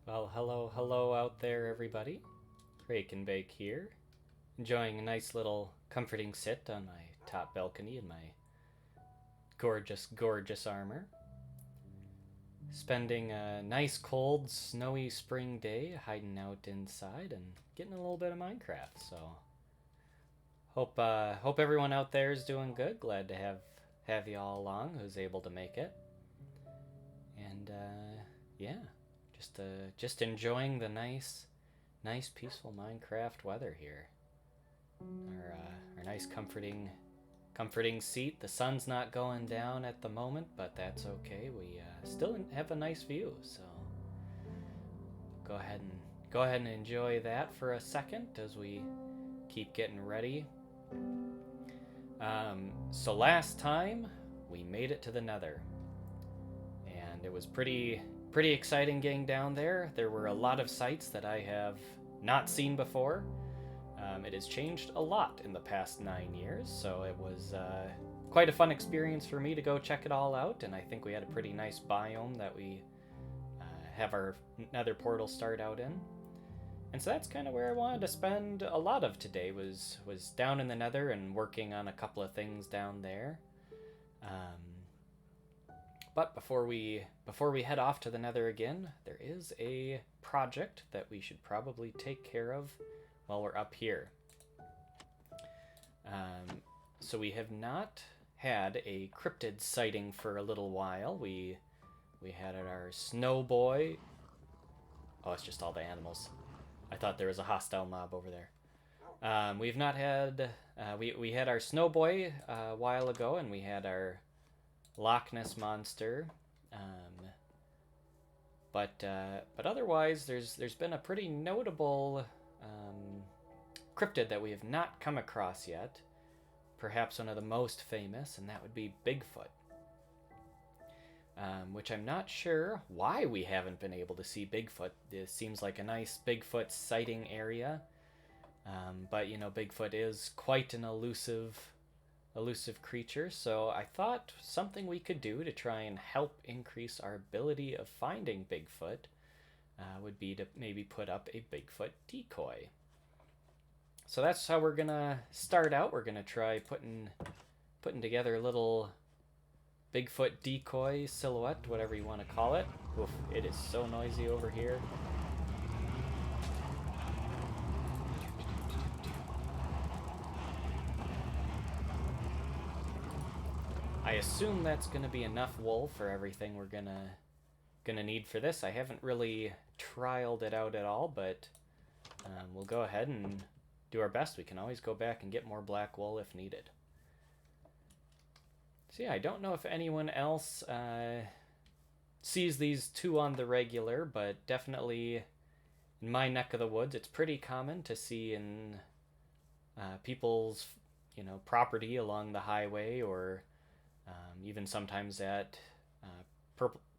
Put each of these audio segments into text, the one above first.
Well, hello out there, everybody. Rake and Bake here, enjoying a nice little comforting sit on my top balcony in my gorgeous armor. Spending a nice, cold, snowy spring day hiding out inside and getting a little bit of Minecraft. So, hope everyone out there is doing good. Glad to have you all along who's able to make it. And yeah, just enjoying the nice peaceful Minecraft weather here. Our nice comforting seat. The sun's not going down at the moment, but that's okay. We still have a nice view, so go ahead and enjoy that for a second as we keep getting ready. So last time we made it to the Nether, and it was pretty exciting getting down there. There were a lot of sites that I have not seen before. It has changed a lot in the past 9 years, so it was quite a fun experience for me to go check it all out, and I think we had a pretty nice biome that we have our nether portal start out in. And so that's kind of where I wanted to spend a lot of today, was down in the nether and working on a couple of things down there. But before we head off to the nether again, there is a project that we should probably take care of while we're up here. So we have not had a cryptid sighting for a little while. We had our snow boy. Oh, it's just all the animals. I thought there was a hostile mob over there. We've not had we had our snow boy a while ago, and we had our Loch Ness monster. But otherwise, there's been a pretty notable cryptid that we have not come across yet. Perhaps one of the most famous, and that would be Bigfoot. Which I'm not sure why we haven't been able to see Bigfoot. This seems like a nice Bigfoot sighting area. But you know, Bigfoot is quite an elusive creature, so I thought something we could do to try and help increase our ability of finding Bigfoot would be to maybe put up a Bigfoot decoy. So that's how we're gonna start out. We're gonna try putting together a little Bigfoot decoy silhouette, whatever you want to call it. Oof, it is so noisy over here. I assume that's gonna be enough wool for everything we're gonna need for this. I haven't really trialed it out at all, but we'll go ahead and do our best. We can always go back and get more black wool if needed. So yeah, I don't know if anyone else sees these two on the regular, but definitely in my neck of the woods, it's pretty common to see in people's property along the highway, or even sometimes at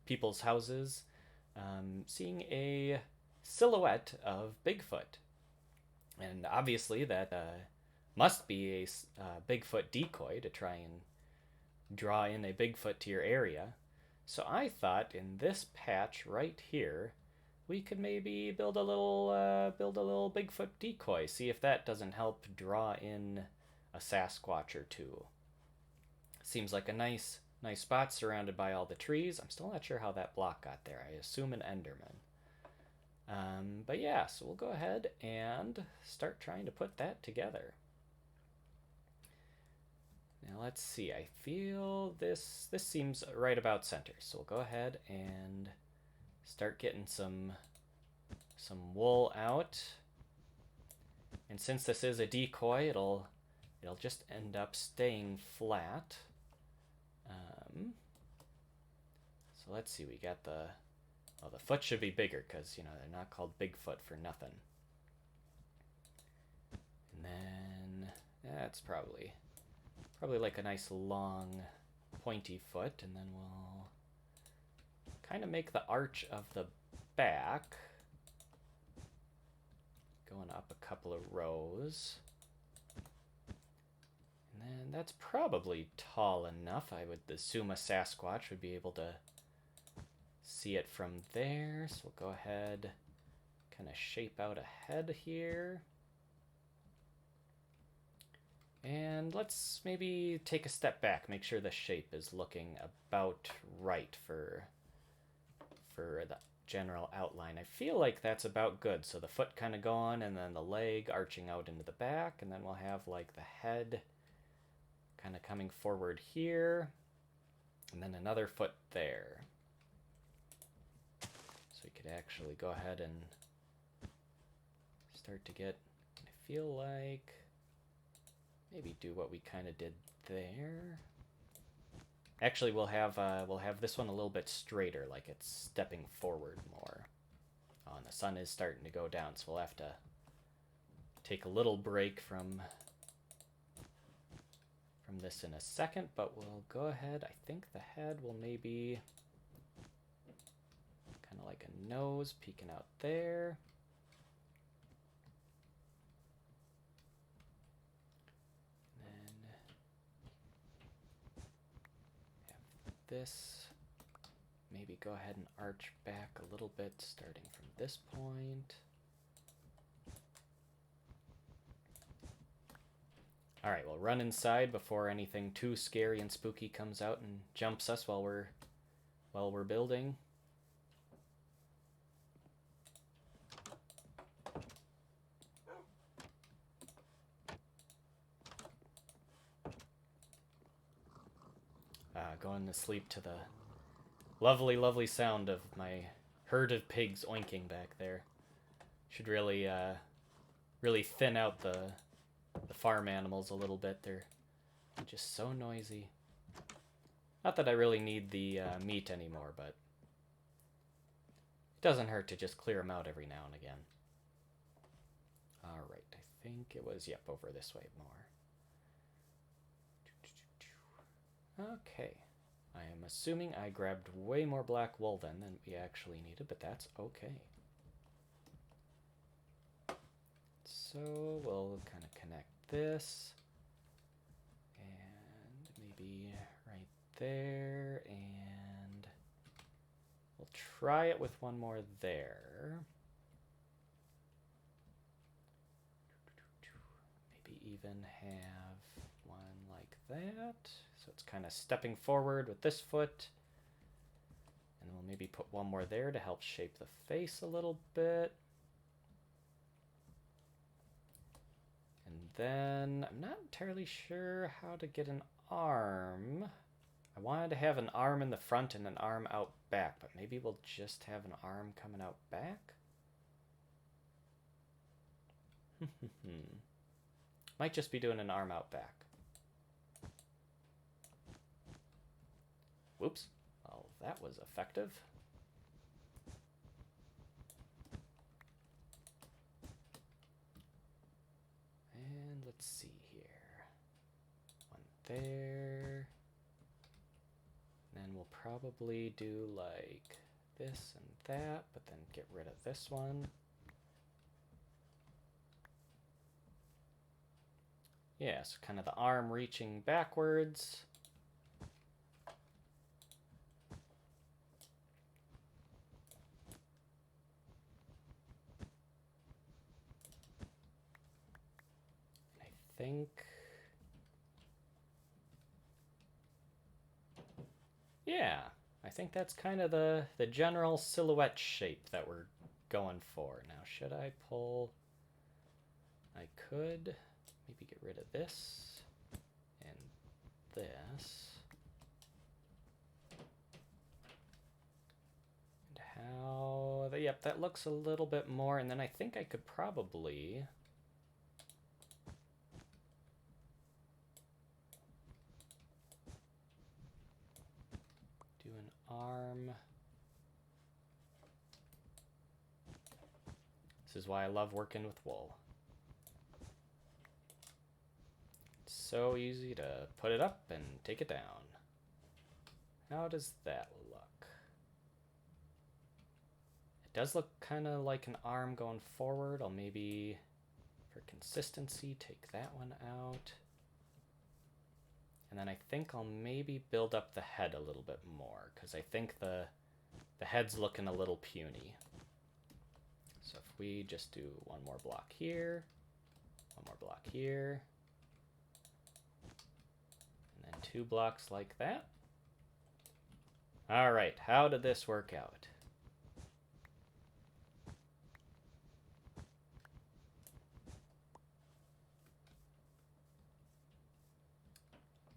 people's houses, seeing a silhouette of Bigfoot. And obviously that must be a Bigfoot decoy to try and draw in a Bigfoot to your area. So I thought in this patch right here, we could maybe build a little Bigfoot decoy. See if that doesn't help draw in a Sasquatch or two. Seems like a nice spot surrounded by all the trees. I'm still not sure how that block got there. I assume an Enderman. But yeah, so we'll go ahead and start trying to put that together. Now let's see, I feel this seems right about center. So we'll go ahead and start getting some wool out. And since this is a decoy, it'll just end up staying flat. So let's see, we got the foot should be bigger because, they're not called Bigfoot for nothing. And then that's probably like a nice long pointy foot, and then we'll kind of make the arch of the back going up a couple of rows. And then that's probably tall enough. I would assume a Sasquatch would be able to see it from there. So we'll go ahead, kind of shape out a head here. And let's maybe take a step back, make sure the shape is looking about right for the general outline. I feel like that's about good. So the foot kind of gone, and then the leg arching out into the back, and then we'll have like the head kind of coming forward here, and then another foot there. So we could actually go ahead and start to get, I feel like, maybe do what we kind of did there. Actually, we'll have this one a little bit straighter, like it's stepping forward more. Oh, and the sun is starting to go down, so we'll have to take a little break from this in a second, but we'll go ahead. I think the head will maybe kind of like a nose peeking out there. This, maybe go ahead and arch back a little bit starting from this point. All right, we'll run inside before anything too scary and spooky comes out and jumps us while we're building. Going to sleep to the lovely, lovely sound of my herd of pigs oinking back there. Should really, really thin out the farm animals a little bit. They're just so noisy. Not that I really need the meat anymore, but it doesn't hurt to just clear them out every now and again. All right, I think it was, yep, over this way more. Okay. I am assuming I grabbed way more black wool then than we actually needed, but that's okay. So we'll kind of connect this, and maybe right there, and we'll try it with one more there. Maybe even have one like that. So it's kind of stepping forward with this foot. And we'll maybe put one more there to help shape the face a little bit. And then I'm not entirely sure how to get an arm. I wanted to have an arm in the front and an arm out back, but maybe we'll just have an arm coming out back. Might just be doing an arm out back. Whoops. Well, that was effective. And let's see here. One there. Then we'll probably do like this and that, but then get rid of this one. Yeah, so kind of the arm reaching backwards. Yeah, I think that's kind of the general silhouette shape that we're going for. Now, should I pull? I could maybe get rid of this and this. And how, yep, that looks a little bit more. And then I think I could probably do an arm. This is why I love working with wool. It's so easy to put it up and take it down. How does that look? It does look kind of like an arm going forward. I'll maybe, for consistency, take that one out. And then I think I'll maybe build up the head a little bit more, because I think the the head's looking a little puny. So if we just do one more block here, one more block here, and then 2 blocks like that. All right, how did this work out?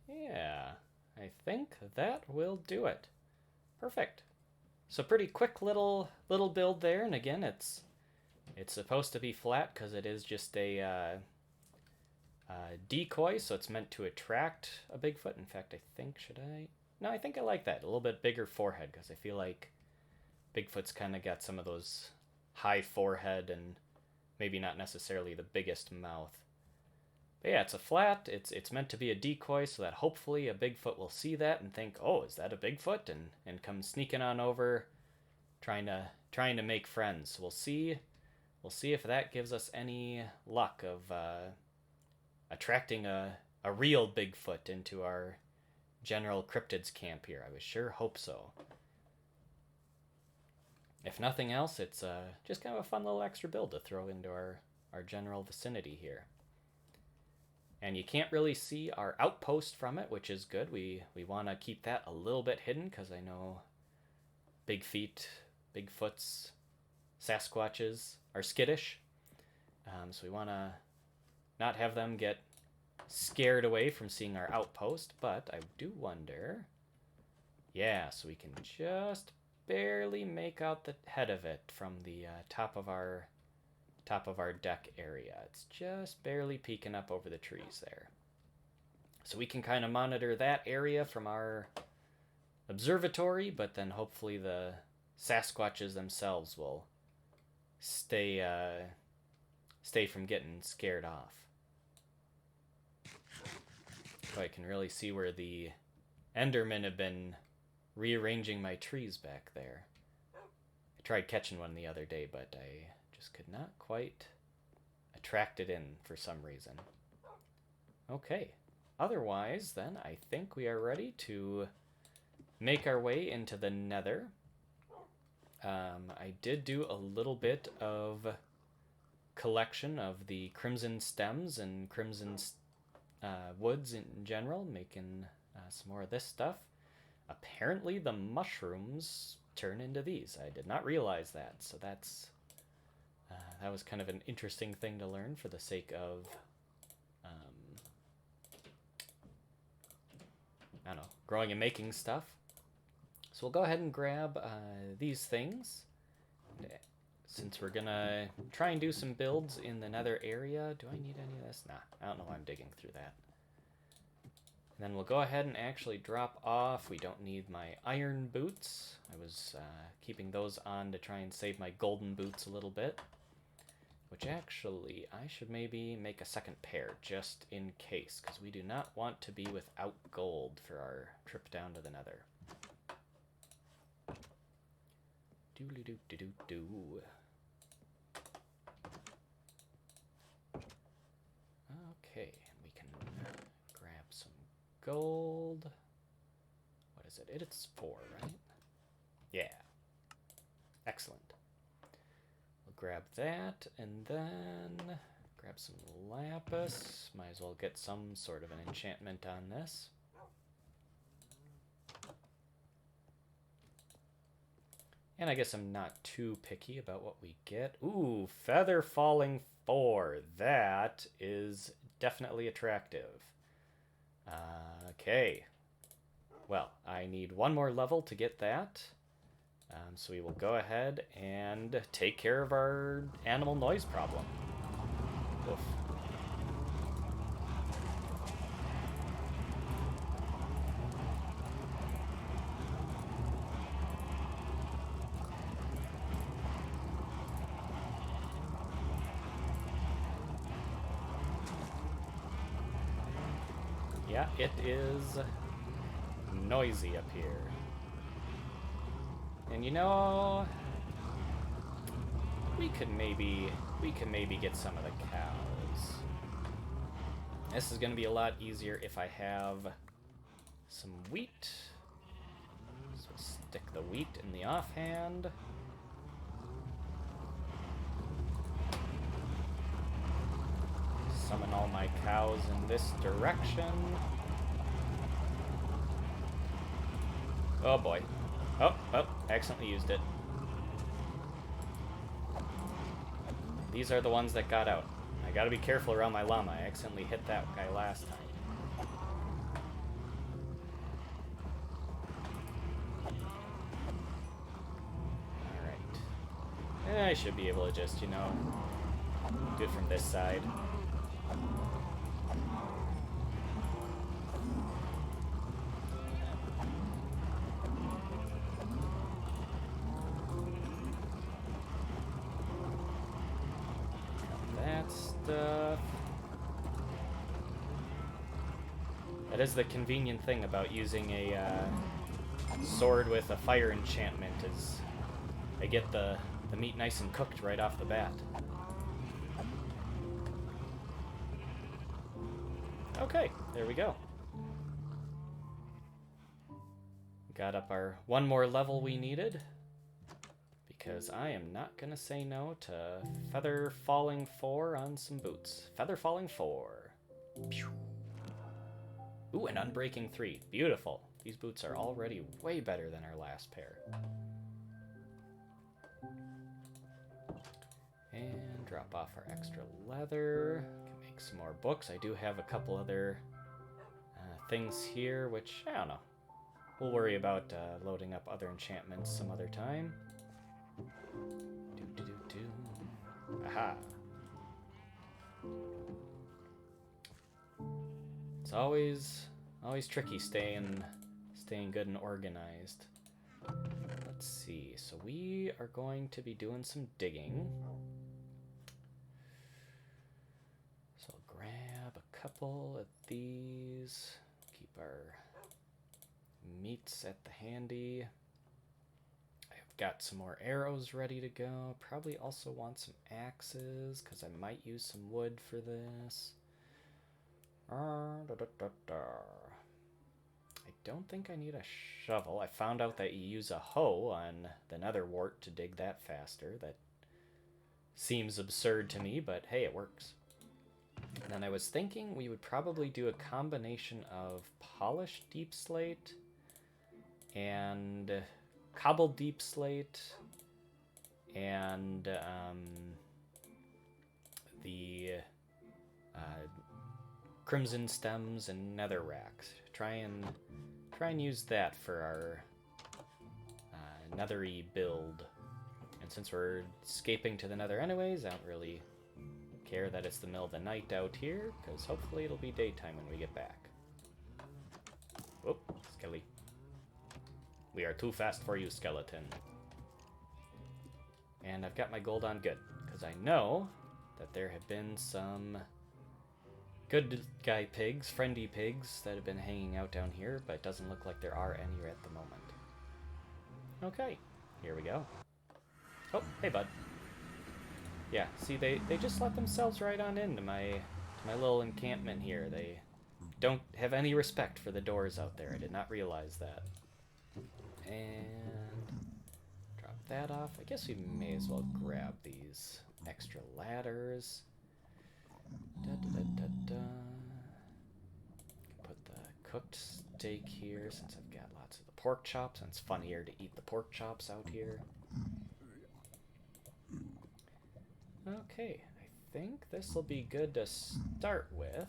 Yeah, I think that will do it. Perfect. So pretty quick little build there, and again, it's supposed to be flat because it is just a decoy, so it's meant to attract a Bigfoot. In fact, I think, should I? No, I think I like that. A little bit bigger forehead because I feel like Bigfoot's kind of got some of those high forehead and maybe not necessarily the biggest mouth. But yeah, it's a flat. It's meant to be a decoy so that hopefully a Bigfoot will see that and think, "Oh, is that a Bigfoot?" and come sneaking on over, trying to make friends. We'll see if that gives us any luck of attracting a real Bigfoot into our general cryptids camp here. I would sure hope so. If nothing else, it's just kind of a fun little extra build to throw into our general vicinity here. And you can't really see our outpost from it, which is good. We want to keep that a little bit hidden because I know Bigfoots, Sasquatches are skittish. So we want to not have them get scared away from seeing our outpost. But I do wonder... Yeah, so we can just barely make out the head of it from the top of our deck area. It's just barely peeking up over the trees there. So we can kind of monitor that area from our observatory, but then hopefully the Sasquatches themselves will stay from getting scared off. So I can really see where the Endermen have been rearranging my trees back there. I tried catching one the other day, but I just could not quite attract it in for some reason. Okay, otherwise then I think we are ready to make our way into the Nether. I did do a little bit of collection of the crimson stems and crimson woods in general, making some more of this stuff. Apparently the mushrooms turn into these. I did not realize that, so that was kind of an interesting thing to learn for the sake of, I don't know, growing and making stuff. So we'll go ahead and grab these things. Since we're gonna try and do some builds in the Nether area. Do I need any of this? Nah, I don't know why I'm digging through that. And then we'll go ahead and actually drop off. We don't need my iron boots. I was keeping those on to try and save my golden boots a little bit. Which actually, I should maybe make a second pair just in case, because we do not want to be without gold for our trip down to the Nether. Doodly-doo-doo-doo-doo. Okay, we can grab some gold. What is it? It's 4, right? Yeah. Excellent. We'll grab that, and then grab some lapis. Might as well get some sort of an enchantment on this. And I guess I'm not too picky about what we get. Ooh, feather falling 4. That is definitely attractive. Okay. Well, I need one more level to get that. So we will go ahead and take care of our animal noise problem. Oof. Yeah, it is noisy up here. And you know, we could maybe get some of the cows. This is going to be a lot easier if I have some wheat. So we'll stick the wheat in the offhand. Summon all my cows in this direction. Oh boy. Oh, accidentally used it. These are the ones that got out. I gotta be careful around my llama. I accidentally hit that guy last time. Alright. I should be able to just, you know, do it from this side. That is the convenient thing about using a sword with a fire enchantment, is I get the meat nice and cooked right off the bat. Okay, there we go. Got up our one more level we needed, because I am not gonna say no to Feather Falling 4 on some boots. Feather Falling 4. Pew. Ooh, an Unbreaking 3. Beautiful. These boots are already way better than our last pair. And drop off our extra leather. Can make some more books. I do have a couple other things here, which, I don't know. We'll worry about loading up other enchantments some other time. Aha. It's always tricky staying good and organized. Let's see. So we are going to be doing some digging. So I'll grab a couple of these. Keep our meats at the handy. I've got some more arrows ready to go. Probably also want some axes, because I might use some wood for this. I don't think I need a shovel. I found out that you use a hoe on the nether wart to dig that faster. That seems absurd to me, but hey, it works. And then I was thinking we would probably do a combination of polished deep slate and cobbled deep slate and the crimson stems and netherrack. Try and use that for our nethery build. And since we're escaping to the nether anyways, I don't really care that it's the middle of the night out here, because hopefully it'll be daytime when we get back. Oh, Skelly. We are too fast for you, skeleton. And I've got my gold on good, because I know that there have been some good guy pigs, friendly pigs, that have been hanging out down here, but it doesn't look like there are any at the moment. Okay, here we go. Oh, hey, bud. Yeah, see, they just let themselves right on into my little encampment here. They don't have any respect for the doors out there. I did not realize that. And drop that off. I guess we may as well grab these extra ladders. Put the cooked steak here, since I've got lots of the pork chops, and it's funnier to eat the pork chops out here. Okay, I think this will be good to start with.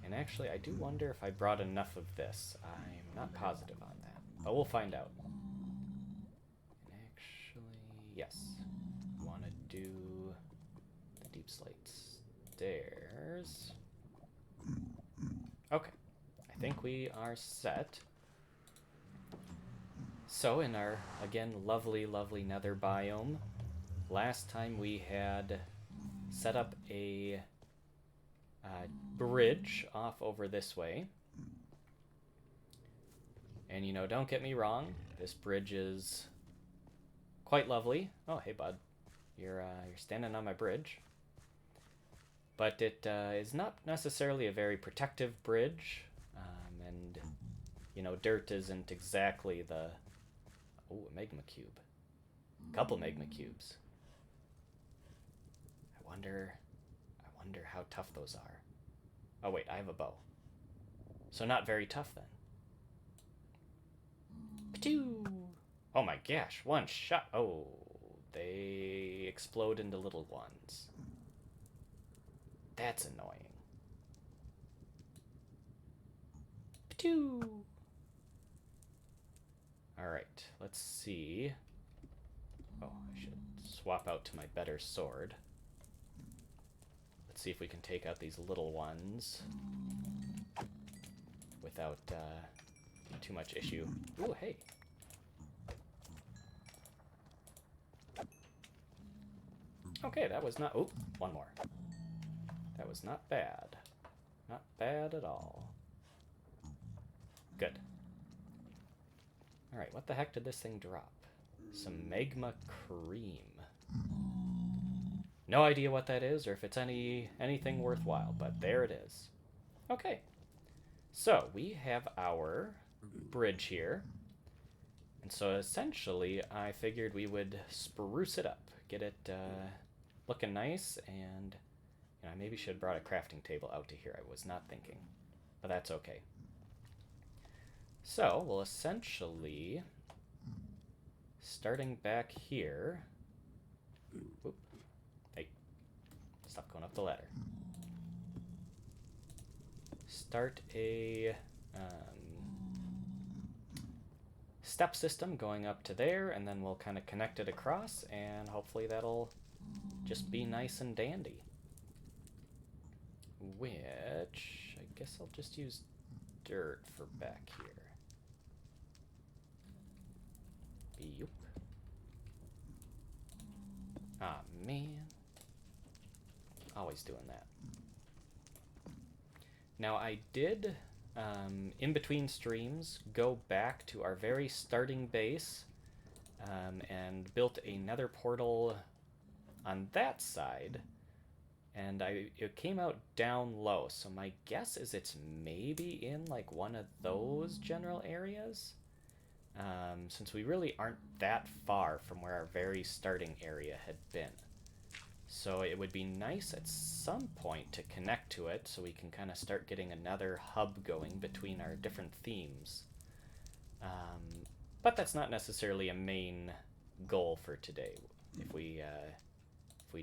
And actually, I do wonder if I brought enough of this. I'm not positive on that, but we'll find out. And actually, yes. Want to do the deep slate stairs. Okay, I think we are set. So in our, again, lovely, lovely nether biome, last time we had set up a bridge off over this way. And, you know, don't get me wrong, this bridge is quite lovely. Oh, hey, bud. You're standing on my bridge. But it is not necessarily a very protective bridge, and you know, dirt isn't exactly the... Oh, a magma cube. A couple magma cubes. I wonder how tough those are. Oh wait, I have a bow. So not very tough then. Pachoo! Oh my gosh, one shot. Oh, they explode into little ones. That's annoying. Pachoo! Alright, let's see. Oh, I should swap out to my better sword. Let's see if we can take out these little ones without too much issue. Ooh, hey. Okay, that was not... Oh, one more. That was not bad. Not bad at all. Good. Alright, what the heck did this thing drop? Some magma cream. No idea what that is or if it's anything worthwhile, but there it is. Okay. So, we have our bridge here. And so essentially, I figured we would spruce it up. Get it looking nice, and you know, I maybe should have brought a crafting table out to here. I was not thinking. But that's okay. So, we'll essentially... Starting back here... Whoop. Hey. Stop going up the ladder. Start a step system going up to there, and then we'll kind of connect it across, and hopefully that'll just be nice and dandy. Which, I guess I'll just use dirt for back here. Yup. Ah, man. Always doing that. Now, I did, in between streams, go back to our very starting base and built a nether portal on that side. And it came out down low, so my guess is it's maybe in, like, one of those general areas. Since we really aren't that far from where our very starting area had been. So it would be nice at some point to connect to it so we can kind of start getting another hub going between our different themes. But that's not necessarily a main goal for today. If we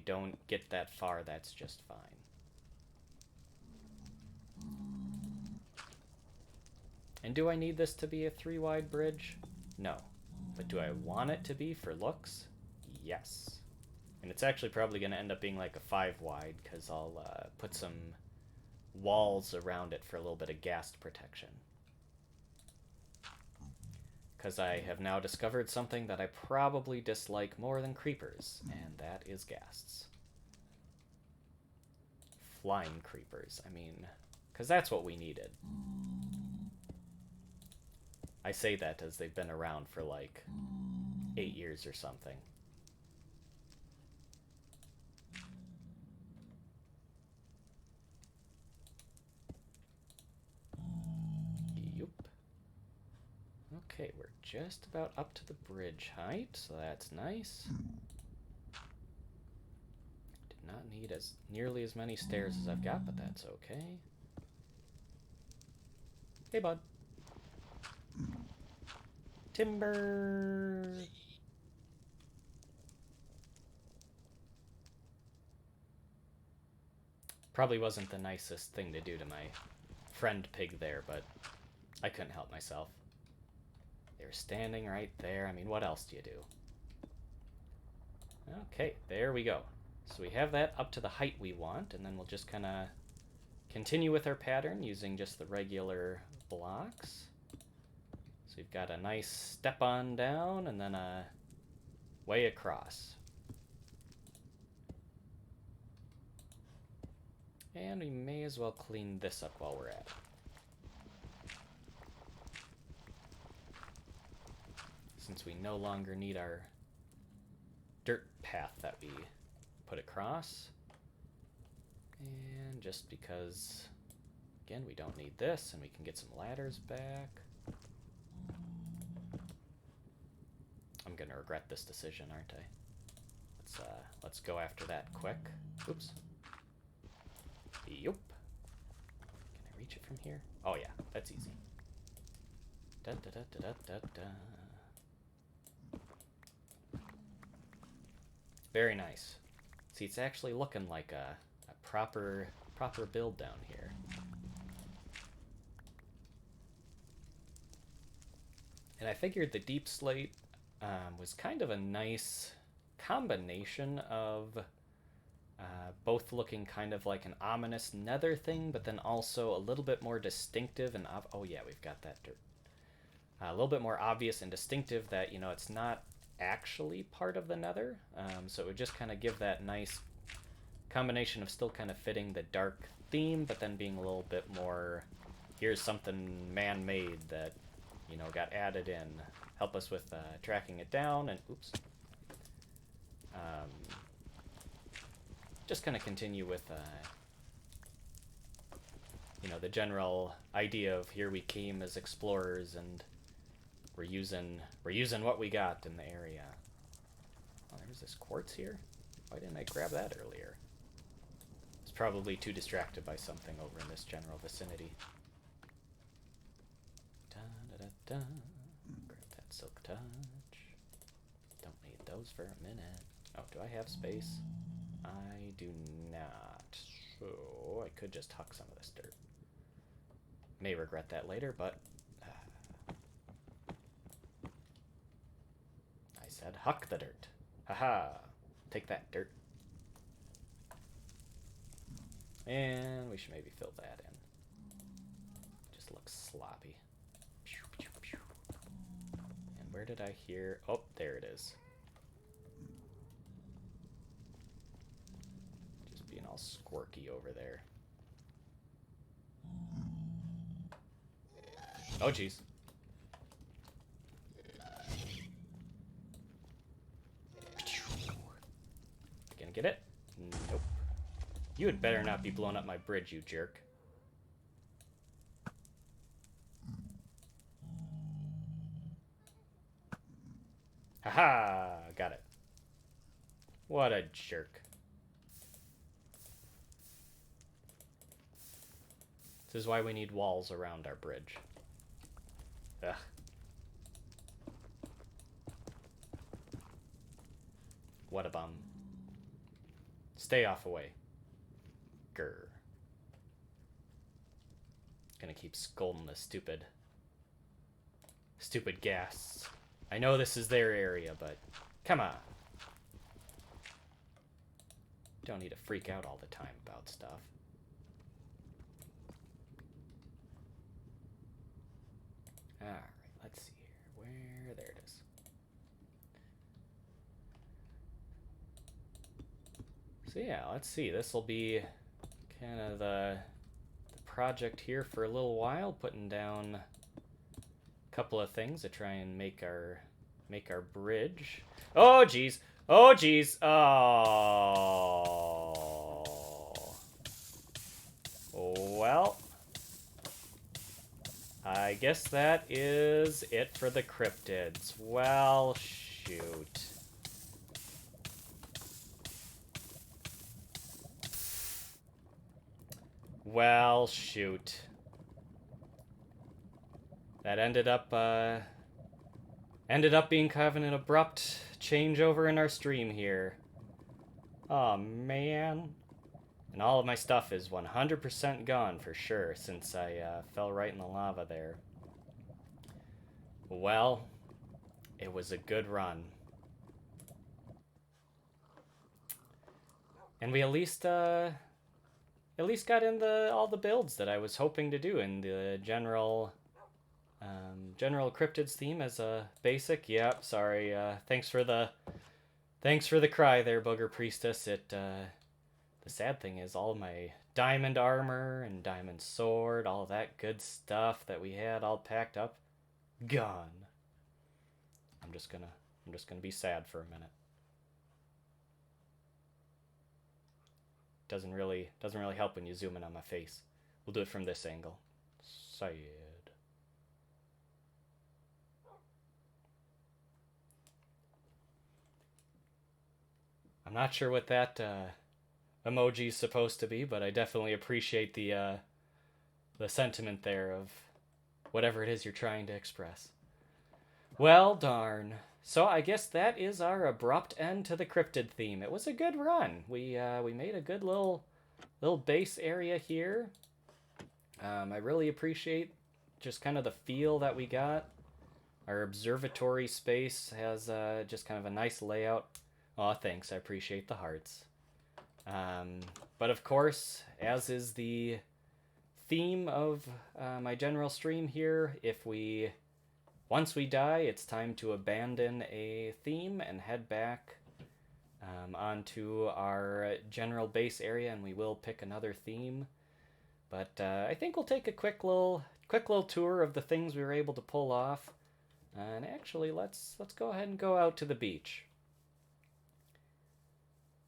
don't get that far, that's just fine. And do I need this to be a 3-wide bridge? No. But do I want it to be for looks? Yes. And it's actually probably going to end up being like a 5-wide, because I'll put some walls around it for a little bit of ghast protection. Because I have now discovered something that I probably dislike more than creepers, and that is ghasts. Flying creepers, I mean, because that's what we needed. I say that as they've been around for like 8 years or something. Yup. Okay, we're just about up to the bridge height, so that's nice. Did not need as nearly as many stairs as I've got, but that's okay. Hey, bud. Timber! Probably wasn't the nicest thing to do to my friend pig there, but I couldn't help myself. They were standing right there. I mean, what else do you do? Okay, there we go. So we have that up to the height we want, and then we'll just kind of continue with our pattern using just the regular blocks. So we've got a nice step on down and then a way across. And we may as well clean this up while we're at it. Since we no longer need our dirt path that we put across. And just because, again, we don't need this and we can get some ladders back. I'm gonna regret this decision, aren't I? Let's go after that quick. Oops. Yup. Can I reach it from here? Oh yeah, that's easy. Da da da da da da da. Very nice. See, it's actually looking like a proper build down here. And I figured the deep slate was kind of a nice combination of both looking kind of like an ominous nether thing, but then also a little bit more distinctive and oh yeah, we've got that dirt. A little bit more obvious and distinctive that, you know, it's not actually part of the nether. So it would just kind of give that nice combination of still kind of fitting the dark theme, but then being a little bit more, here's something man-made that, you know, got added in. Help us with tracking it down, and oops. Just kind of continue with, you know, the general idea of here we came as explorers, and we're using what we got in the area. Oh, there's this quartz here. Why didn't I grab that earlier? I was probably too distracted by something over in this general vicinity. Da da da da. Grab that silk touch. Don't need those for a minute. Oh, do I have space? I do not. So I could just huck some of this dirt. May regret that later, but I said huck the dirt. Haha. Take that, dirt. And we should maybe fill that in. Just looks sloppy. And where did I hear? Oh, there it is. Just being all squirky over there. Oh, jeez. Gonna get it? Nope. You had better not be blowing up my bridge, you jerk. Haha! Got it. What a jerk. This is why we need walls around our bridge. Ugh. What a bum. Stay off away. Grr. Gonna keep scolding the stupid ghasts. I know this is their area, but come on. Don't need to freak out all the time about stuff. Alright, let's see here. Where? There it is. So yeah, let's see. This will be kind of the project here for a little while, putting down a couple of things to try and make our bridge. Oh geez. Oh geez. Oh. Well, I guess that is it for the cryptids. Well, shoot. Well, shoot. That ended up being kind of an abrupt changeover in our stream here. Oh man. And all of my stuff is 100% gone for sure since I fell right in the lava there. Well, it was a good run. And we at least got in all the builds that I was hoping to do in the general cryptids theme as a basic. Yep, sorry. Thanks for the cry there, Booger Priestess. The sad thing is all my diamond armor and diamond sword, all that good stuff that we had all packed up, gone. I'm just gonna be sad for a minute. Doesn't really help when you zoom in on my face. We'll do it from this angle. Sad. I'm not sure what that emoji is supposed to be, but I definitely appreciate the sentiment there of whatever it is you're trying to express. Well, darn. So I guess that is our abrupt end to the cryptid theme. It was a good run. We made a good little base area here. I really appreciate just kind of the feel that we got. Our observatory space has just kind of a nice layout. Aw, thanks. I appreciate the hearts. But of course, as is the theme of my general stream here, once we die, it's time to abandon a theme and head back onto our general base area, and we will pick another theme. But I think we'll take a quick little tour of the things we were able to pull off. And actually, let's go ahead and go out to the beach.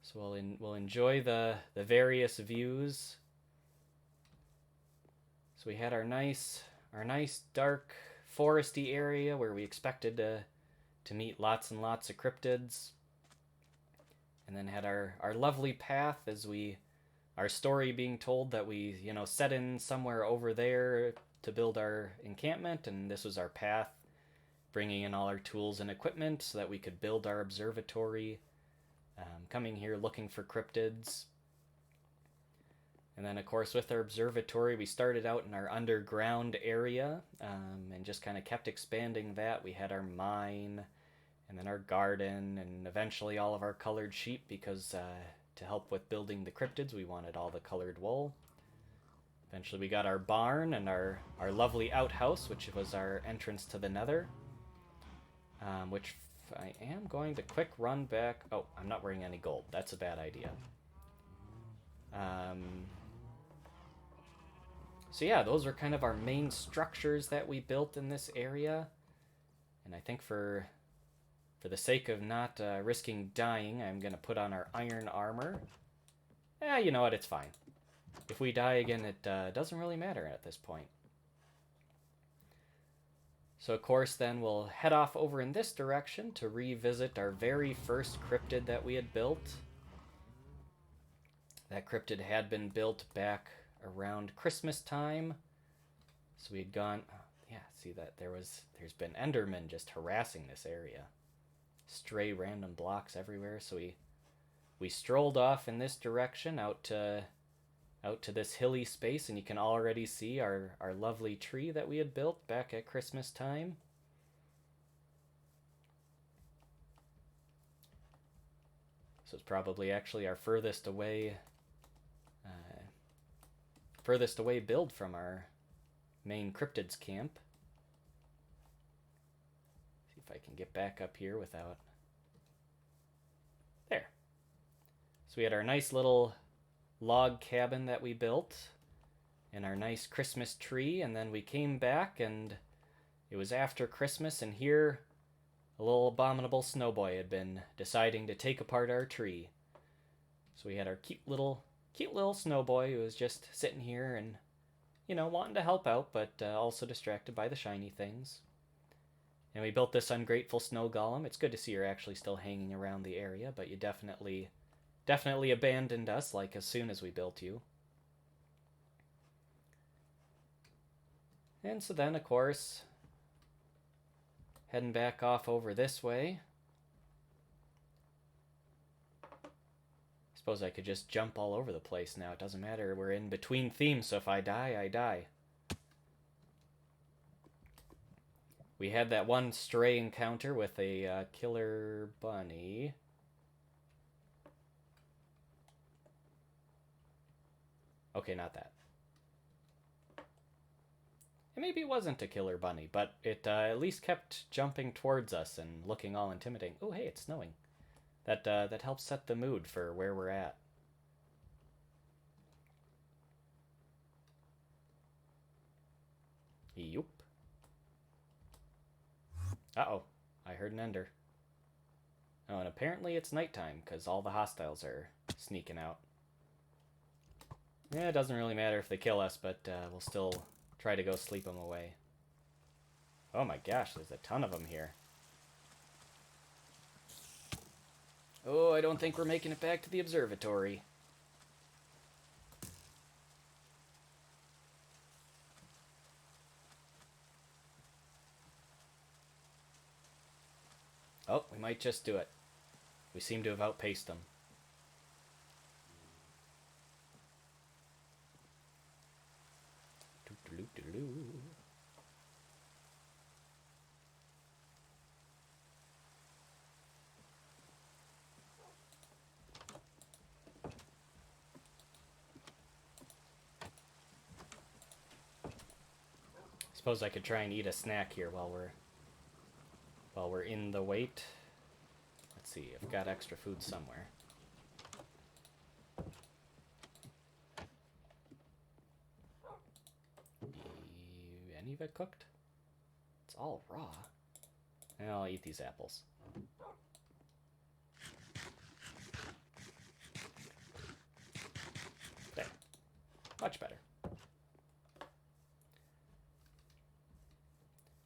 So we'll enjoy the various views. So we had our nice dark foresty area where we expected to meet lots and lots of cryptids, and then had our lovely path as our story being told that we set in somewhere over there to build our encampment, and this was our path, bringing in all our tools and equipment so that we could build our observatory, coming here looking for cryptids. And then, of course, with our observatory, we started out in our underground area and just kind of kept expanding that. We had our mine and then our garden and eventually all of our colored sheep because to help with building the cryptids, we wanted all the colored wool. Eventually, we got our barn and our lovely outhouse, which was our entrance to the Nether, which I am going to quick run back. Oh, I'm not wearing any gold. That's a bad idea. So yeah, those are kind of our main structures that we built in this area. And I think for the sake of not risking dying, I'm going to put on our iron armor. You know what? It's fine. If we die again, it doesn't really matter at this point. So of course, then we'll head off over in this direction to revisit our very first cryptid that we had built. That cryptid had been built back around Christmas time. So we had gone, yeah, see that there's been Endermen just harassing this area. Stray random blocks everywhere. So we strolled off in this direction out to this hilly space, and you can already see our lovely tree that we had built back at Christmas time. So it's probably actually our furthest away build from our main cryptids camp. See if I can get back up here without... There. So we had our nice little log cabin that we built and our nice Christmas tree, and then we came back and it was after Christmas, and here a little abominable snowboy had been deciding to take apart our tree. So we had our cute little snowboy who was just sitting here and wanting to help out, but also distracted by the shiny things. And we built this ungrateful snow golem. It's good to see her actually still hanging around the area, but you definitely abandoned us like as soon as we built you. And so then, of course, heading back off over this way. Suppose I could just jump all over the place now. It doesn't matter. We're in between themes, so if I die, I die. We had that one stray encounter with a killer bunny. Okay, not that. And maybe it wasn't a killer bunny, but it at least kept jumping towards us and looking all intimidating. Oh, hey, it's snowing. That helps set the mood for where we're at. Yoop. Uh-oh. I heard an ender. Oh, and apparently it's nighttime, because all the hostiles are sneaking out. Yeah, it doesn't really matter if they kill us, but we'll still try to go sleep them away. Oh my gosh, there's a ton of them here. Oh, I don't think we're making it back to the observatory. Oh, we might just do it. We seem to have outpaced them. Suppose I could try and eat a snack here while we're in the wait. Let's see, I've got extra food somewhere. Any of it cooked? It's all raw. I'll eat these apples. There. Much better.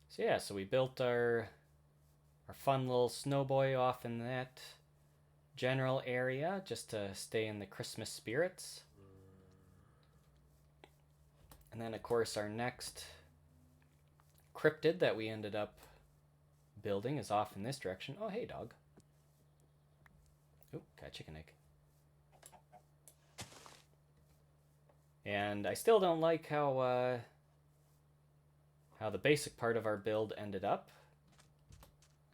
So yeah, so we built our fun little snowboy off in that general area just to stay in the Christmas spirits. And then of course our next cryptid that we ended up building is off in this direction. Oh, hey dog. Oop, got a chicken egg. And I still don't like how the basic part of our build ended up.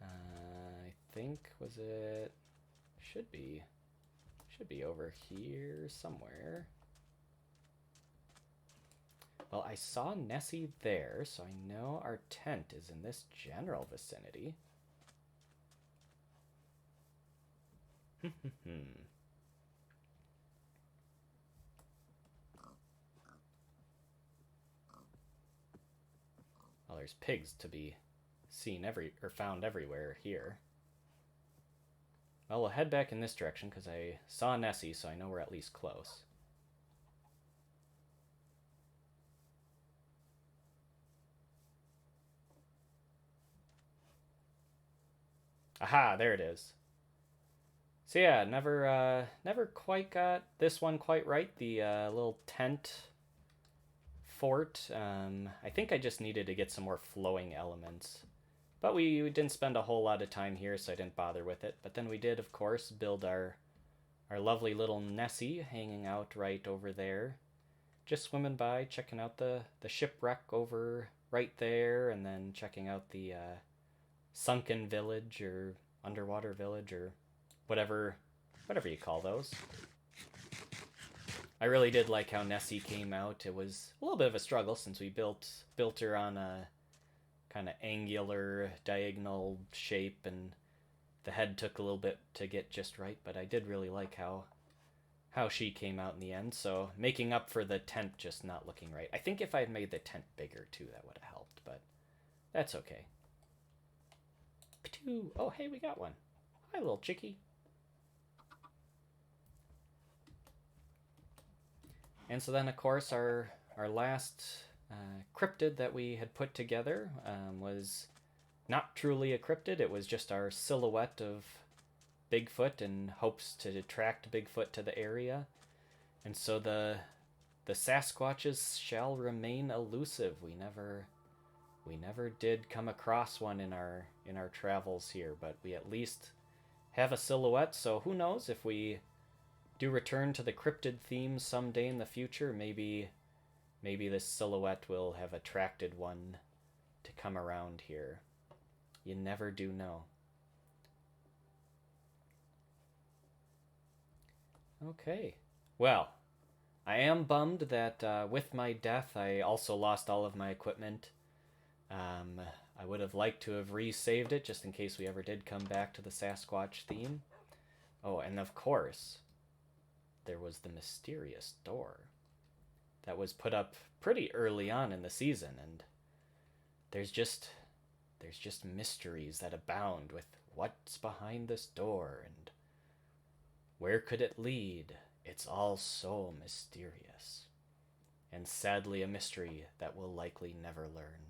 I think, was it... Should be over here somewhere. Well, I saw Nessie there, so I know our tent is in this general vicinity. Well, there's pigs to be seen found everywhere here. Well, we'll head back in this direction because I saw Nessie, so I know we're at least close. Aha, there it is. So yeah, never quite got this one quite right. The little tent fort. I think I just needed to get some more flowing elements. But we didn't spend a whole lot of time here, so I didn't bother with it. But then we did, of course, build our lovely little Nessie hanging out right over there. Just swimming by, checking out the shipwreck over right there, and then checking out the sunken village or underwater village or whatever you call those. I really did like how Nessie came out. It was a little bit of a struggle since we built her on a kind of angular diagonal shape, and the head took a little bit to get just right, but I did really like how she came out in the end. So making up for the tent just not looking right. I think if I had made the tent bigger too, that would have helped, but that's okay. Oh, hey, we got one. Hi, little chickie. And so then, of course, our last cryptid that we had put together was not truly a cryptid. It was just our silhouette of Bigfoot in hopes to attract Bigfoot to the area. And so the Sasquatches shall remain elusive. We never did come across one in our travels here, but we at least have a silhouette. So who knows, if we do return to the cryptid theme someday in the future, maybe this silhouette will have attracted one to come around here. You never do know. Okay. Well, I am bummed that with my death I also lost all of my equipment. I would have liked to have resaved it just in case we ever did come back to the Sasquatch theme. Oh, and of course, there was the mysterious door that was put up pretty early on in the season, and there's just mysteries that abound with what's behind this door and where could it lead. It's all so mysterious, and sadly a mystery that we'll likely never learn.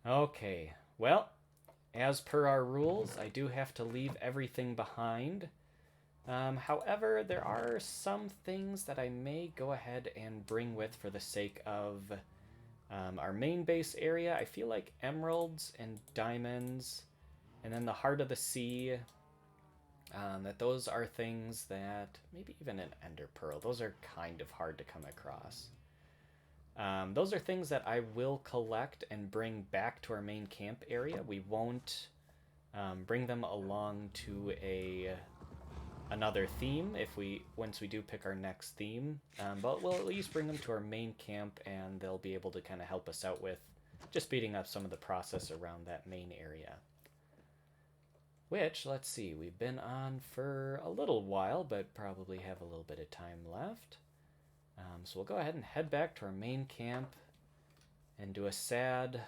Okay, well, as per our rules, I do have to leave everything behind. However, there are some things that I may go ahead and bring with for the sake of our main base area. I feel like emeralds and diamonds, and then the heart of the sea, that those are things that, maybe even an ender pearl, those are kind of hard to come across. Those are things that I will collect and bring back to our main camp area. We won't bring them along to another theme once we do pick our next theme, but we'll at least bring them to our main camp, and they'll be able to kind of help us out with just speeding up some of the process around that main area. Which, let's see, we've been on for a little while, but probably have a little bit of time left. So we'll go ahead and head back to our main camp and do a sad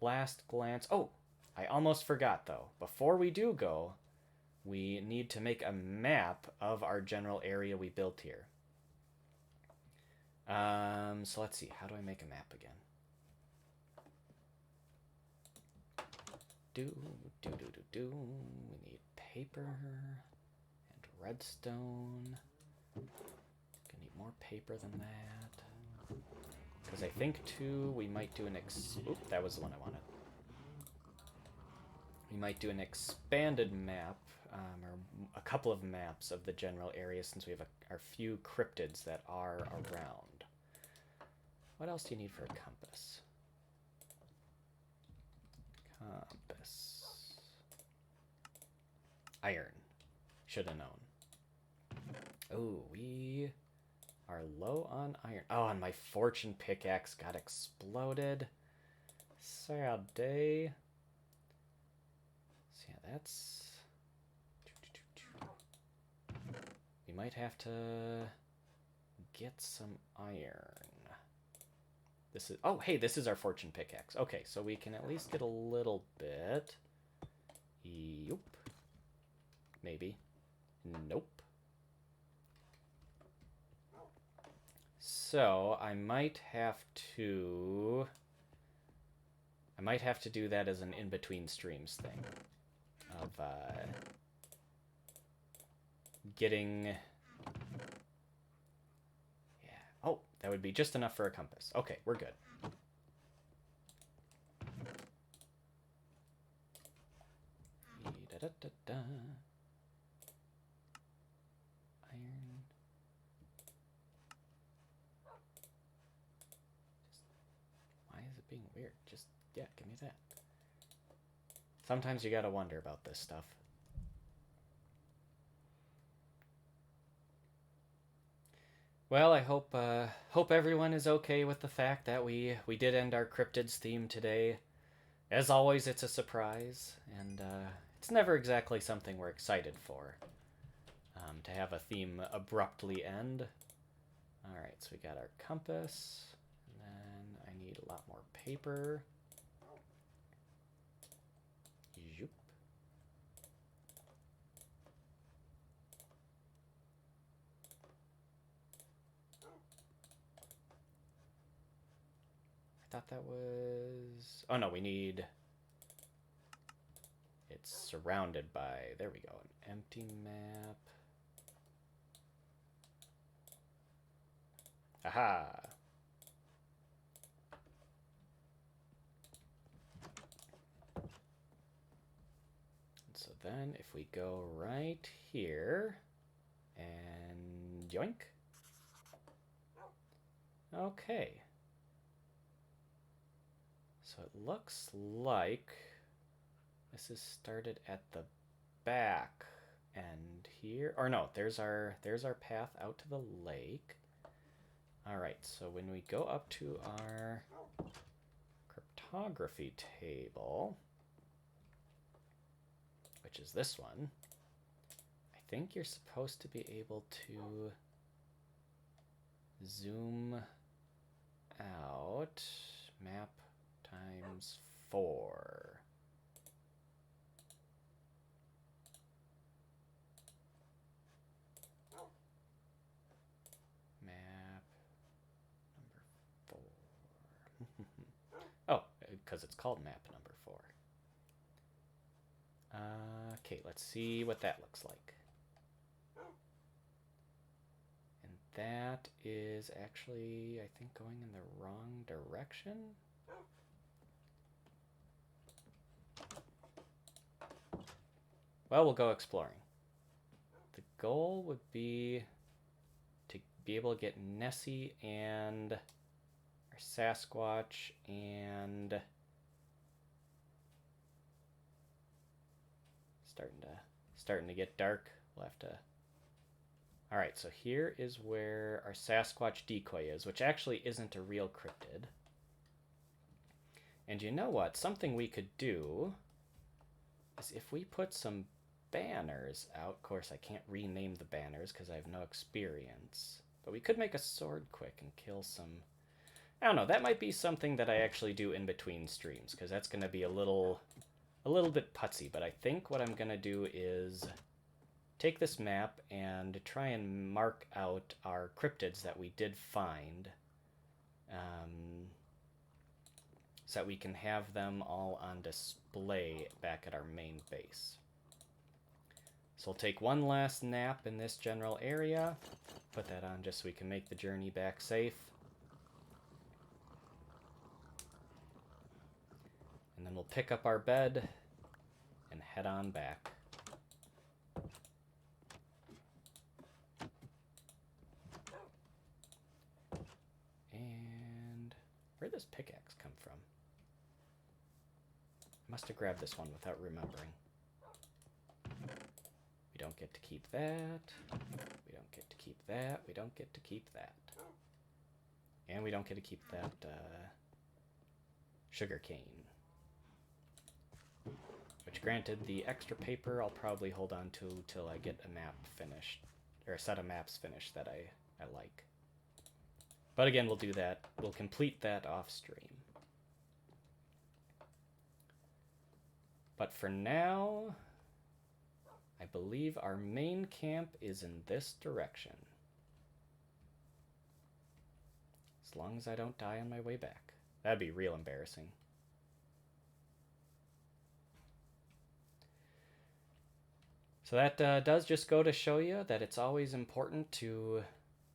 last glance. Oh, I almost forgot though. Before we do go, we need to make a map of our general area we built here. So let's see, how do I make a map again? We need paper and redstone. Gonna need more paper than that. Because I think too, we might do an oop, that was the one I wanted. We might do an expanded map, or a couple of maps of the general area, since we have our few cryptids that are around. What else do you need for a compass? Compass. Iron. Should have known. Oh, we are low on iron. Oh, and my fortune pickaxe got exploded. Sad day. So yeah, that's... We might have to get some iron. This is... Oh, hey, this is our fortune pickaxe. Okay, so we can at least get a little bit. Yup. Maybe. Nope. So, I might have to do that as an in-between streams thing. Of, getting... Yeah. Oh, that would be just enough for a compass. Okay, we're good. Da-da-da-da. Iron. Why is it being weird? Just, yeah, give me that. Sometimes you gotta wonder about this stuff. Well, I hope everyone is okay with the fact that we did end our cryptids theme today. As always, it's a surprise, and it's never exactly something we're excited for. To have a theme abruptly end. Alright, so we got our compass, and then I need a lot more paper. Yoop. I thought that was... Oh no, we need... It's surrounded by... There we go, an empty map. Aha! So then if we go right here and yoink. Okay. So it looks like this is started at the back end here. Or no, there's our path out to the lake. All right, so when we go up to our cryptography table, which is this one, I think you're supposed to be able to zoom out map times 4. Oh, because it's called map number 4. Okay, let's see what that looks like. And that is actually, I think, going in the wrong direction. Well, we'll go exploring. The goal would be to be able to get Nessie and our Sasquatch and starting to get dark. We'll have to. All right, so here is where our Sasquatch decoy is, which actually isn't a real cryptid. And you know what? Something we could do is if we put some banners out. Of course, I can't rename the banners because I have no experience. But we could make a sword quick and kill some... I don't know, that might be something that I actually do in between streams, because that's going to be a little bit putsy. But I think what I'm going to do is take this map and try and mark out our cryptids that we did find, so that we can have them all on display back at our main base. So we'll take one last nap in this general area, put that on just so we can make the journey back safe. And then we'll pick up our bed and head on back. And where'd this pickaxe come from? I must have grabbed this one without remembering. We don't get to keep that. We don't get to keep that. We don't get to keep that. And we don't get to keep that sugar cane. Which, granted, the extra paper I'll probably hold on to till I get a map finished, or a set of maps finished that I like. But again, we'll do that. We'll complete that off stream. But for now, I believe our main camp is in this direction. As long as I don't die on my way back. That'd be real embarrassing. So that does just go to show you that it's always important to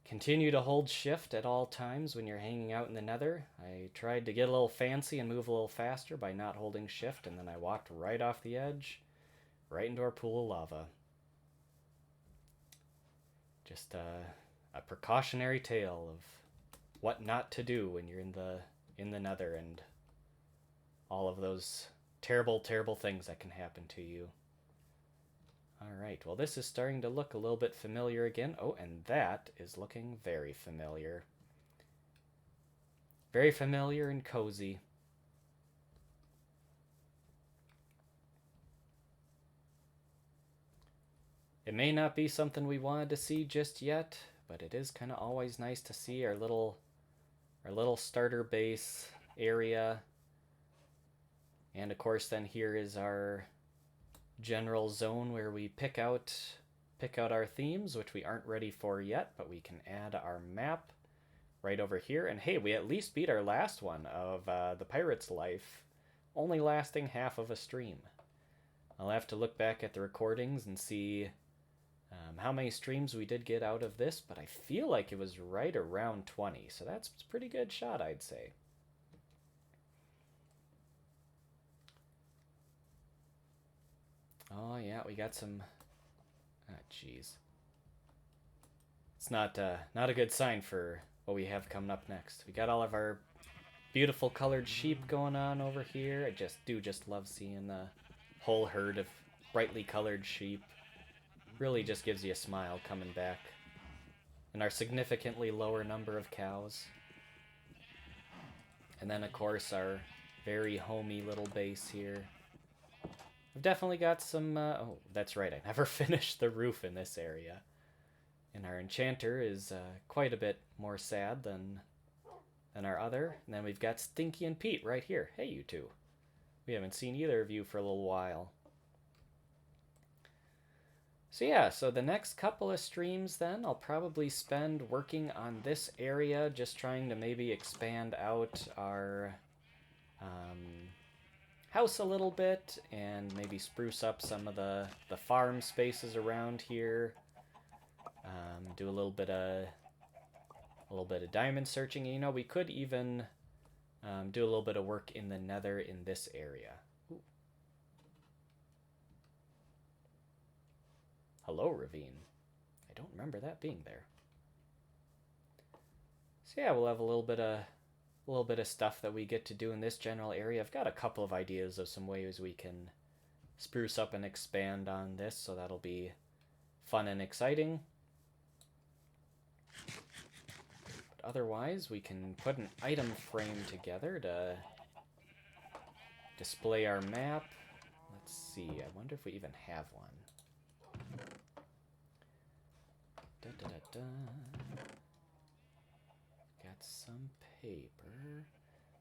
continue to hold shift at all times when you're hanging out in the Nether. I tried to get a little fancy and move a little faster by not holding shift, and then I walked right off the edge, right into our pool of lava. Just a precautionary tale of what not to do when you're in the Nether and all of those terrible, terrible things that can happen to you. Alright, well this is starting to look a little bit familiar again. Oh, and that is looking very familiar. Very familiar and cozy. It may not be something we wanted to see just yet, but it is kind of always nice to see our little starter base area. And of course then here is our general zone where we pick out our themes, which we aren't ready for yet, but we can add our map right over here. And hey, we at least beat our last one of the Pirate's Life, only lasting half of a stream. I'll have to look back at the recordings and see how many streams we did get out of this, but I feel like it was right around 20, so that's a pretty good shot, I'd say. Oh yeah, we got some... Ah, jeez. It's not a good sign for what we have coming up next. We got all of our beautiful colored sheep going on over here. I just love seeing the whole herd of brightly colored sheep. Really just gives you a smile coming back. And our significantly lower number of cows. And then of course our very homey little base here. I've definitely got some, oh, that's right, I never finished the roof in this area. And our enchanter is quite a bit more sad than our other. And then we've got Stinky and Pete right here. Hey, you two. We haven't seen either of you for a little while. So yeah, so the next couple of streams then, I'll probably spend working on this area, just trying to maybe expand out our house a little bit and maybe spruce up some of the farm spaces around here. Do a little bit of diamond searching. You know, we could even do a little bit of work in the Nether in this area. Ooh. Hello, ravine. I don't remember that being there. So yeah, we'll have a little bit of stuff that we get to do in this general area. I've got a couple of ideas of some ways we can spruce up and expand on this, so that'll be fun and exciting. But otherwise, we can put an item frame together to display our map. Let's see, I wonder if we even have one. Da, da, da, da. Got some paper.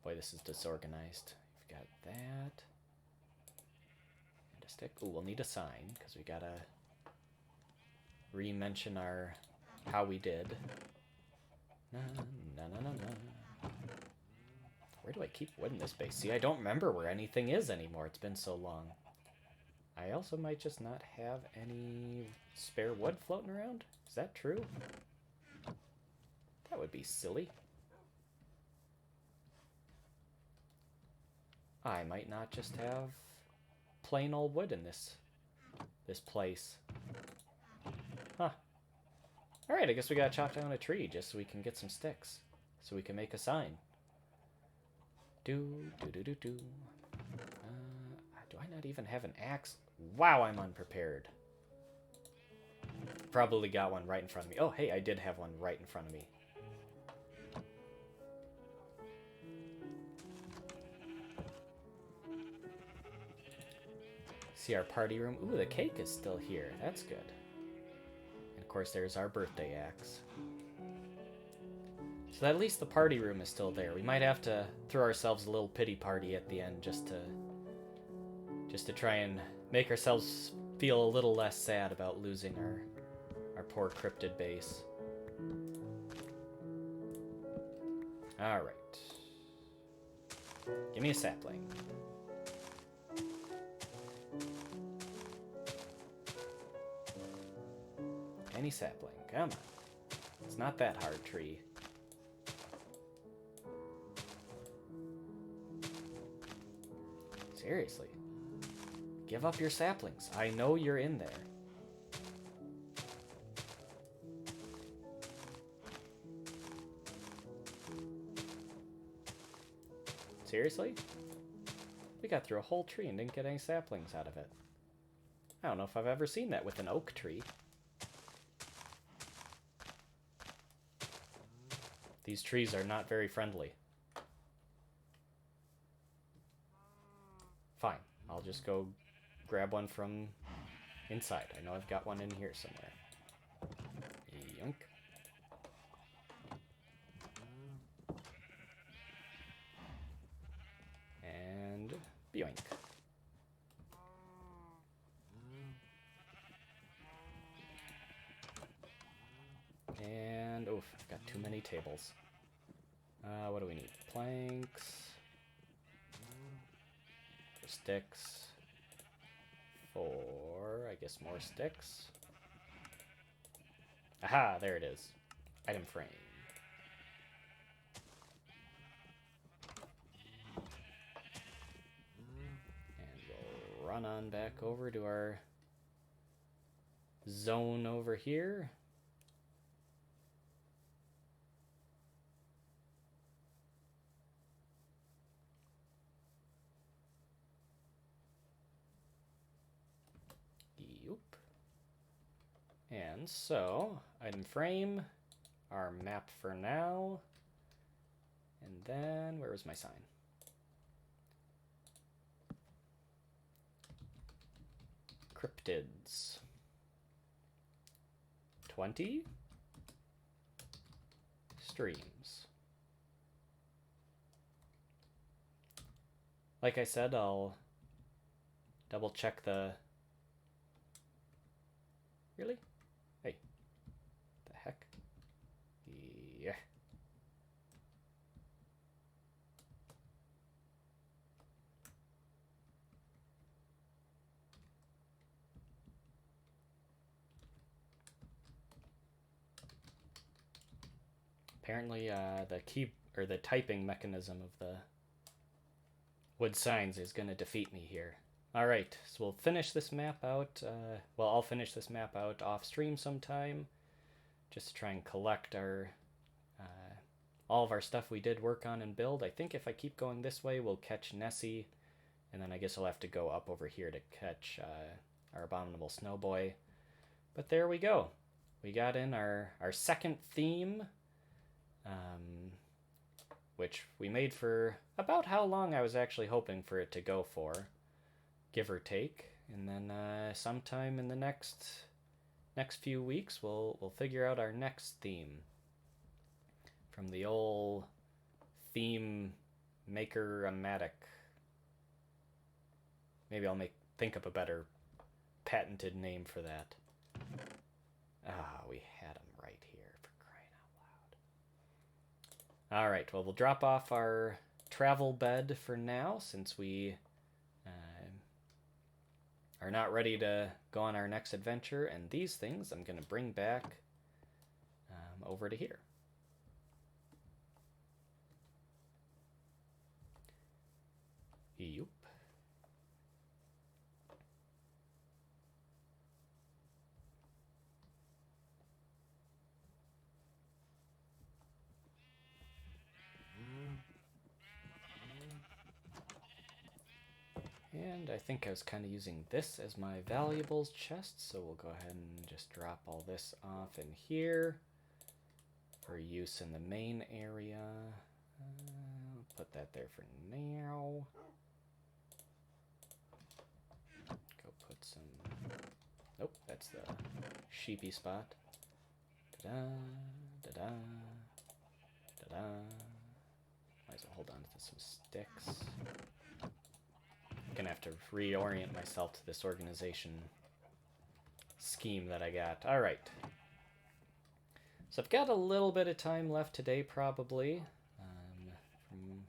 Boy, this is disorganized. We've got that. And a stick. Ooh, we'll need a sign, because we gotta re-mention our how we did. Na, na, na, na, na. Where do I keep wood in this base? See, I don't remember where anything is anymore. It's been so long. I also might just not have any spare wood floating around. Is that true? That would be silly. I might not just have plain old wood in this place. Huh. Alright, I guess we gotta chop down a tree just so we can get some sticks. So we can make a sign. Do. Do I not even have an axe? Wow, I'm unprepared. Probably got one right in front of me. Oh, hey, I did have one right in front of me. See our party room. Ooh, the cake is still here. That's good. And of course, there's our birthday axe. So at least the party room is still there. We might have to throw ourselves a little pity party at the end just to try and make ourselves feel a little less sad about losing our poor cryptid base. All right. Give me a sapling. Any sapling, come on. It's not that hard, tree. Seriously. Give up your saplings. I know you're in there. Seriously? We got through a whole tree and didn't get any saplings out of it. I don't know if I've ever seen that with an oak tree. These trees are not very friendly. Fine, I'll just go grab one from inside. I know I've got one in here somewhere. Yoink. And boink. And oof, I've got too many tables. What do we need? Planks. Sticks. 4, I guess more sticks. Aha, there it is. Item frame. And we'll run on back over to our zone over here. And so, item frame, our map for now, and then, where was my sign? Cryptids. 20 streams. Like I said, I'll double check the... Really? Hey. The heck? Yeah. Apparently, the key or the typing mechanism of the wood signs is going to defeat me here. All right, so we'll finish this map out. Well, I'll finish this map out off stream sometime, just to try and collect our all of our stuff we did work on and build. I think if I keep going this way, we'll catch Nessie, and then I guess I'll have to go up over here to catch our abominable snowboy. But there we go. We got in our second theme, which we made for about how long I was actually hoping for it to go for, give or take. And then sometime in the next few weeks, we'll figure out our next theme from the old theme maker-o-matic. Maybe I'll think up a better patented name for that. Ah, we had him right here, for crying out loud. All right, well, we'll drop off our travel bed for now, since we are not ready to go on our next adventure. And these things I'm going to bring back over to here. Yup. And I think I was kind of using this as my valuables chest, so we'll go ahead and just drop all this off in here for use in the main area. Put that there for now. Go put some... Nope, that's the sheepy spot. Da-da, da-da, da-da. Might as well hold on to some sticks. Gonna have to reorient myself to this organization scheme that I got. All right. So I've got a little bit of time left today, probably. From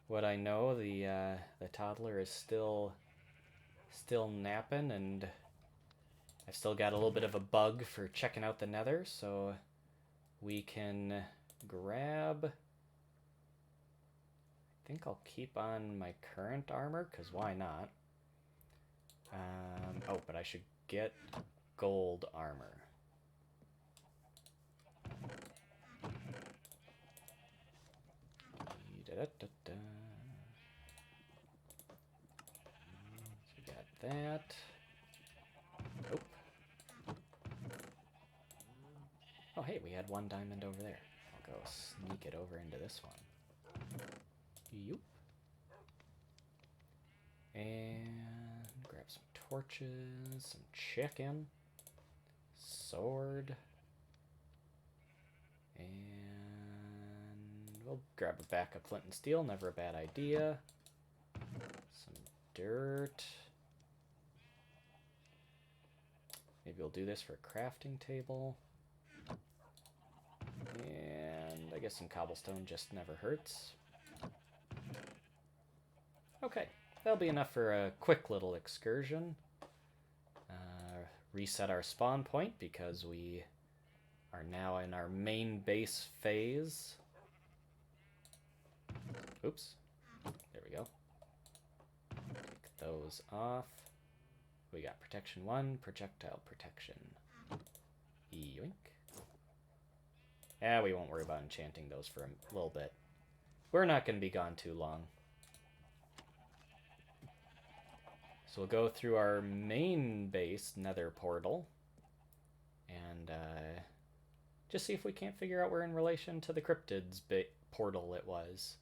what I know, the toddler is still napping, and I've still got a little bit of a bug for checking out the Nether, so we can grab... I think I'll keep on my current armor, because why not? Oh, but I should get gold armor. Da-da-da-da. So we got that. Nope. Oh, hey, we had one diamond over there. I'll go sneak it over into this one. Yoop. And grab some torches, some chicken, sword, and we'll grab a backup flint and steel, never a bad idea. Some dirt. Maybe we'll do this for a crafting table. And I guess some cobblestone just never hurts. Okay, that'll be enough for a quick little excursion. Reset our spawn point because we are now in our main base phase. Oops. There we go. Take those off. We got protection 1, projectile protection. Yoink. Yeah, we won't worry about enchanting those for a little bit. We're not going to be gone too long. So we'll go through our main base Nether portal and just see if we can't figure out where in relation to the cryptids portal it was.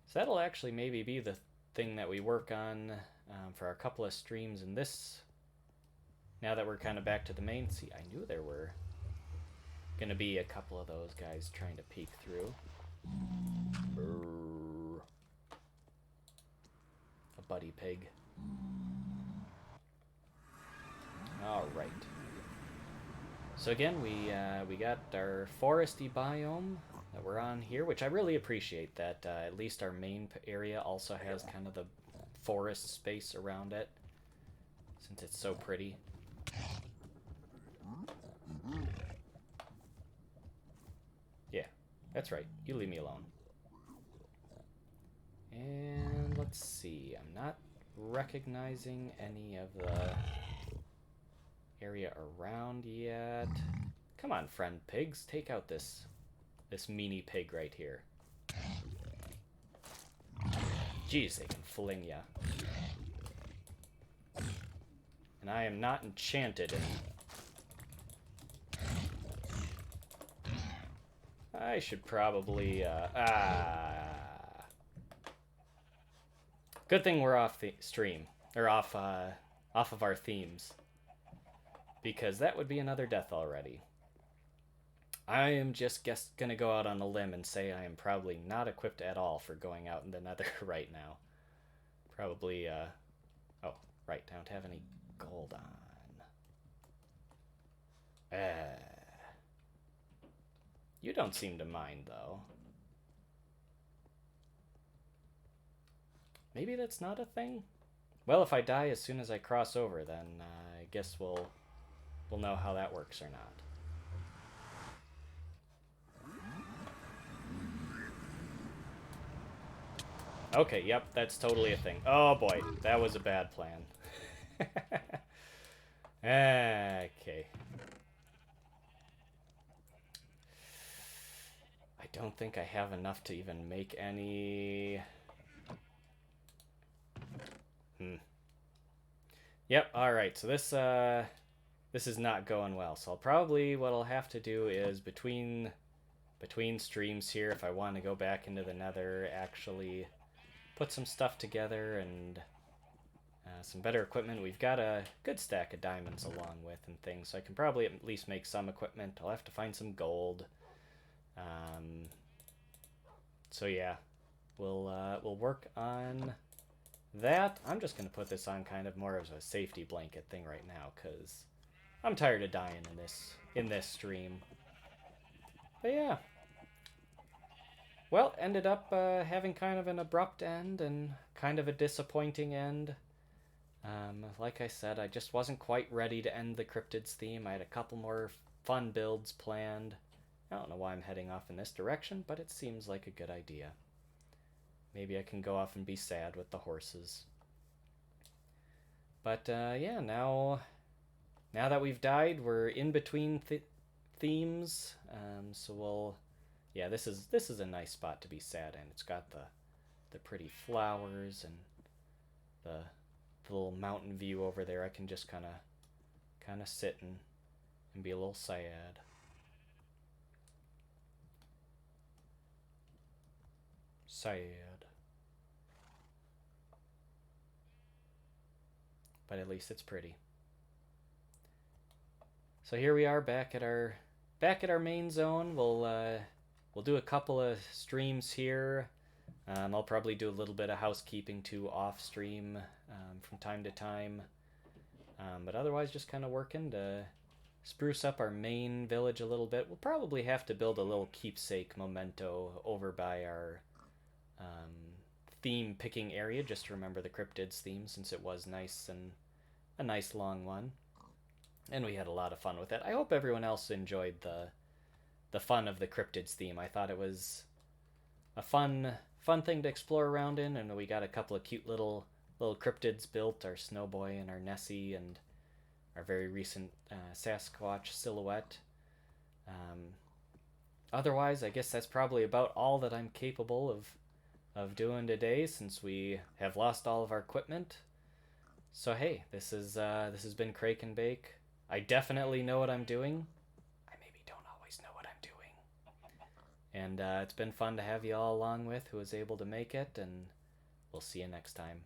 So that'll actually maybe be the thing that we work on for a couple of streams in this. Now that we're kind of back to the main, see, I knew there were going to be a couple of those guys trying to peek through. Brrr. A buddy pig. All right. So again, we got our foresty biome that we're on here, which I really appreciate that at least our main area also has kind of the forest space around it, since it's so pretty. That's right. You leave me alone. And let's see. I'm not recognizing any of the area around yet. Come on, friend pigs. Take out this meanie pig right here. Jeez, they can fling ya. And I am not enchanted. I should probably, Good thing we're off the stream. Or off of our themes. Because that would be another death already. I am just gonna go out on a limb and say I am probably not equipped at all for going out in the Nether right now. Probably, oh, right, I don't have any gold on. You don't seem to mind, though. Maybe that's not a thing? Well, if I die as soon as I cross over, then I guess we'll know how that works or not. Okay, yep, that's totally a thing. Oh boy, that was a bad plan. Okay. I don't think I have enough to even make any... Yep, alright, so this is not going well. So what I'll have to do is between streams here, if I want to go back into the Nether, actually put some stuff together and some better equipment. We've got a good stack of diamonds along with and things, so I can probably at least make some equipment. I'll have to find some gold. So yeah, we'll work on that. I'm just gonna put this on kind of more of a safety blanket thing right now, because I'm tired of dying in this stream. But yeah. Well, ended up having kind of an abrupt end and kind of a disappointing end. Like I said, I just wasn't quite ready to end the cryptids theme. I had a couple more fun builds planned. I don't know why I'm heading off in this direction, but it seems like a good idea. Maybe I can go off and be sad with the horses. But yeah, now that we've died, we're in between themes. So yeah, this is a nice spot to be sad in. It's got the pretty flowers and the little mountain view over there. I can just kind of sit and be a little sad. Sad. But at least it's pretty. So here we are back at our main zone. We'll do a couple of streams here. I'll probably do a little bit of housekeeping too off stream from time to time. But otherwise just kind of working to spruce up our main village a little bit. We'll probably have to build a little keepsake memento over by our theme picking area, just to remember the cryptids theme, since it was nice and a nice long one. And we had a lot of fun with it. I hope everyone else enjoyed the fun of the cryptids theme. I thought it was a fun thing to explore around in, and we got a couple of cute little cryptids built, our Snowboy and our Nessie and our very recent Sasquatch silhouette. Otherwise, I guess that's probably about all that I'm capable of doing today, since we have lost all of our equipment. So hey, this has been Crake and Bake. I definitely know what I'm doing. I maybe don't always know what I'm doing. And it's been fun to have you all along with who was able to make it, and we'll see you next time.